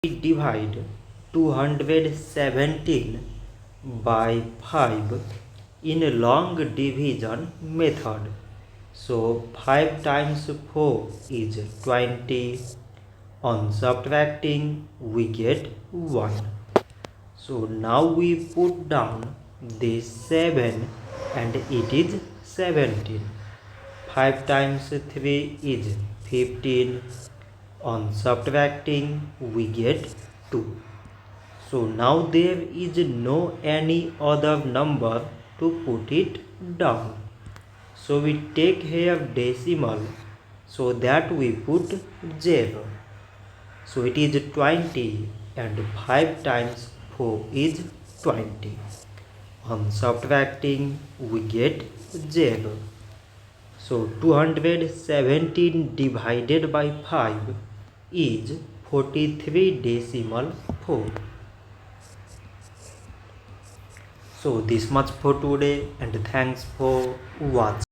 We divide 217 by 5 in a long division method. So 5 times 4 is 20. On subtracting we get 1. So now we put down this 7 and it is 17. 5 times 3 is 15. On subtracting we get 2. So now there is no any other number to put it down. So we take here decimal so that we put 0. So it is 20 and 5 times 4 is 20. On subtracting we get 0. So 217 divided by 5 is 43.4. So this much for today and thanks for watching.